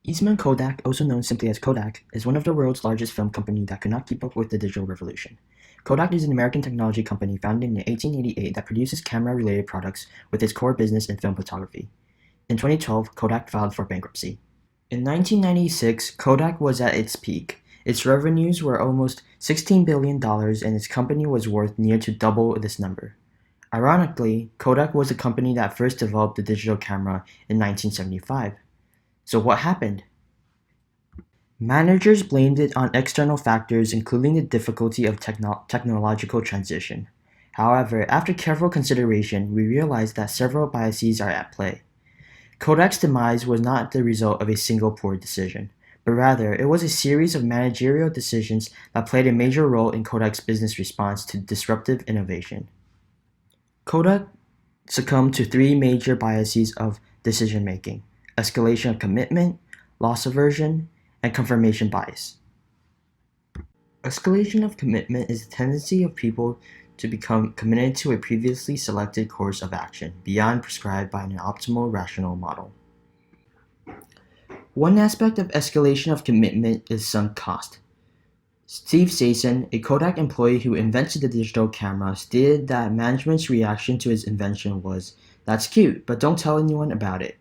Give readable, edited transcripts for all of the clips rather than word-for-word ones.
Eastman Kodak, also known simply as Kodak, is one of the world's largest film companies that could not keep up with the digital revolution. Kodak is an American technology company founded in 1888 that produces camera-related products with its core business in film photography. In 2012, Kodak filed for bankruptcy. In 1996, Kodak was at its peak. Its revenues were almost $16 billion and its company was worth near to double this number. Ironically, Kodak was the company that first developed the digital camera in 1975. So what happened? Managers blamed it on external factors including the difficulty of technological transition. However, after careful consideration, we realized that several biases are at play. Kodak's demise was not the result of a single poor decision, but rather it was a series of managerial decisions that played a major role in Kodak's business response to disruptive innovation. Kodak succumbed to three major biases of decision-making: escalation of commitment, loss aversion, and confirmation bias. Escalation of commitment is the tendency of people to become committed to a previously selected course of action beyond prescribed by an optimal rational model. One aspect of escalation of commitment is sunk cost. Steve Sason, a Kodak employee who invented the digital camera, stated that management's reaction to his invention was, "That's cute, but don't tell anyone about it."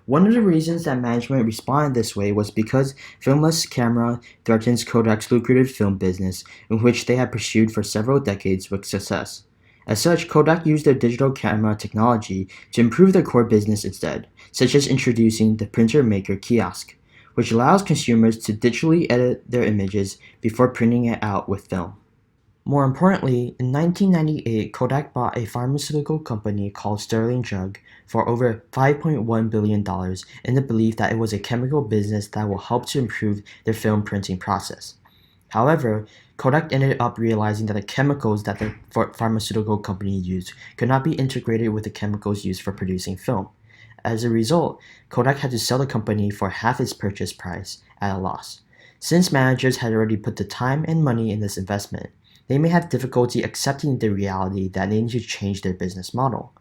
One of the reasons that management responded this way was because filmless camera threatens Kodak's lucrative film business, in which they had pursued for several decades with success. As such, Kodak used their digital camera technology to improve their core business instead, such as introducing the Printer Maker kiosk, which allows consumers to digitally edit their images before printing it out with film. More importantly, in 1998, Kodak bought a pharmaceutical company called Sterling Drug for over $5.1 billion in the belief that it was a chemical business that will help to improve their film printing process. However, Kodak ended up realizing that the chemicals that the pharmaceutical company used could not be integrated with the chemicals used for producing film. As a result, Kodak had to sell the company for half its purchase price at a loss. Since managers had already put the time and money in this investment, they may have difficulty accepting the reality that they need to change their business model.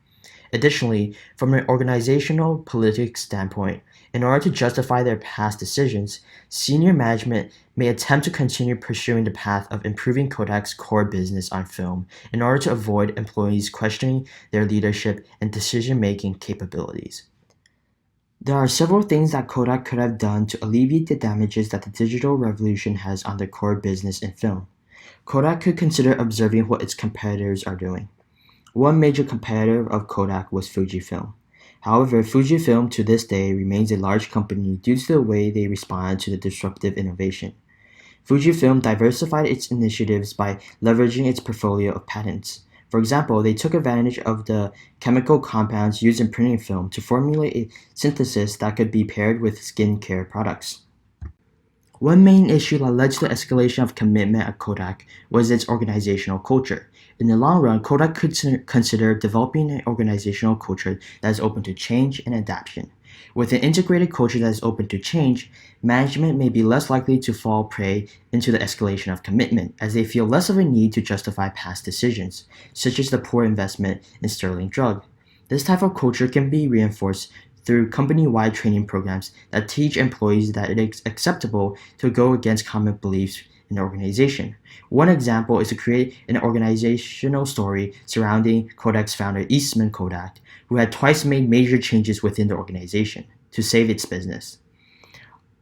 Additionally, from an organizational politics standpoint, in order to justify their past decisions, senior management may attempt to continue pursuing the path of improving Kodak's core business on film in order to avoid employees questioning their leadership and decision-making capabilities. There are several things that Kodak could have done to alleviate the damages that the digital revolution has on their core business in film. Kodak could consider observing what its competitors are doing. One major competitor of Kodak was Fujifilm. However, Fujifilm to this day remains a large company due to the way they responded to the disruptive innovation. Fujifilm diversified its initiatives by leveraging its portfolio of patents. For example, they took advantage of the chemical compounds used in printing film to formulate a synthesis that could be paired with skincare products. One main issue that led to the escalation of commitment at Kodak was its organizational culture. In the long run, Kodak could consider developing an organizational culture that is open to change and adaptation. With an integrated culture that is open to change, management may be less likely to fall prey into the escalation of commitment, as they feel less of a need to justify past decisions, such as the poor investment in Sterling Drug. This type of culture can be reinforced through company-wide training programs that teach employees that it is acceptable to go against common beliefs in the organization. One example is to create an organizational story surrounding Kodak's founder Eastman Kodak, who had twice made major changes within the organization to save its business.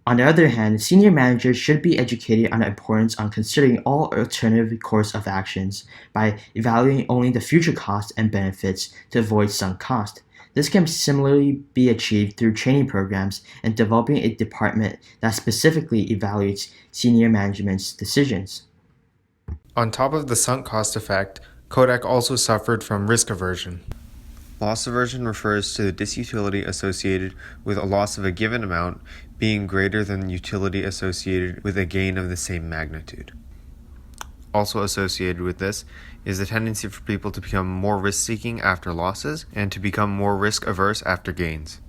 On the other hand, senior managers should be educated on the importance on considering all alternative course of actions by evaluating only the future costs and benefits to avoid sunk cost. This can similarly be achieved through training programs and developing a department that specifically evaluates senior management's decisions. On top of the sunk cost effect, Kodak also suffered from risk aversion. Loss aversion refers to the disutility associated with a loss of a given amount being greater than utility associated with a gain of the same magnitude. Also associated with this is the tendency for people to become more risk-seeking after losses and to become more risk-averse after gains.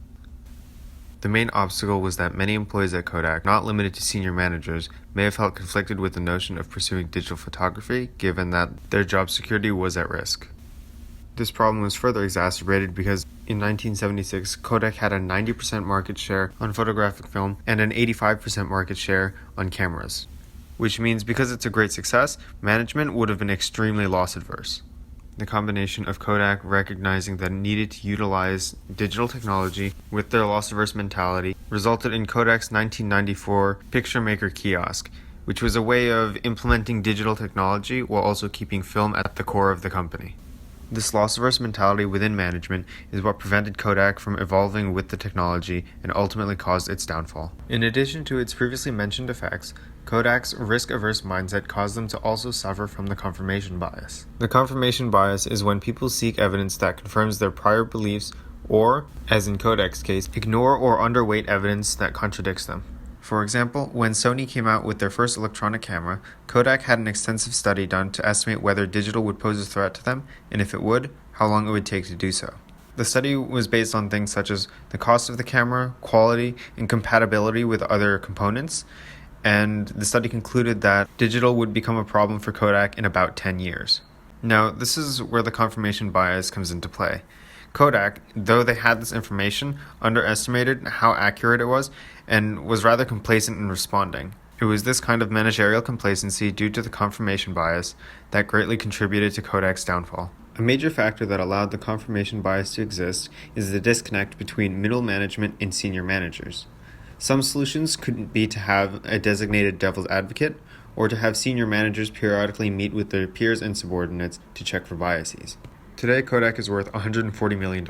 The main obstacle was that many employees at Kodak, not limited to senior managers, may have felt conflicted with the notion of pursuing digital photography given that their job security was at risk. This problem was further exacerbated because in 1976, Kodak had a 90% market share on photographic film and an 85% market share on cameras. Which means because it's a great success, management would have been extremely loss adverse. The combination of Kodak recognizing that it needed to utilize digital technology with their loss-averse mentality resulted in Kodak's 1994 Picture Maker kiosk, which was a way of implementing digital technology while also keeping film at the core of the company. This loss-averse mentality within management is what prevented Kodak from evolving with the technology and ultimately caused its downfall. In addition to its previously mentioned effects, Kodak's risk-averse mindset caused them to also suffer from the confirmation bias. The confirmation bias is when people seek evidence that confirms their prior beliefs or, as in Kodak's case, ignore or underweight evidence that contradicts them. For example, when Sony came out with their first electronic camera, Kodak had an extensive study done to estimate whether digital would pose a threat to them, and if it would, how long it would take to do so. The study was based on things such as the cost of the camera, quality, and compatibility with other components, and the study concluded that digital would become a problem for Kodak in about 10 years. Now, this is where the confirmation bias comes into play. Kodak, though they had this information, underestimated how accurate it was and was rather complacent in responding. It was this kind of managerial complacency due to the confirmation bias that greatly contributed to Kodak's downfall. A major factor that allowed the confirmation bias to exist is the disconnect between middle management and senior managers. Some solutions could be to have a designated devil's advocate, or to have senior managers periodically meet with their peers and subordinates to check for biases. Today, Kodak is worth $140 million.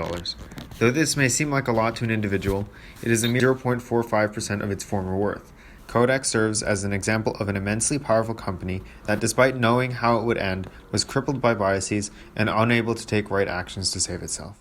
Though this may seem like a lot to an individual, it is a mere 0.45% of its former worth. Kodak serves as an example of an immensely powerful company that, despite knowing how it would end, was crippled by biases and unable to take right actions to save itself.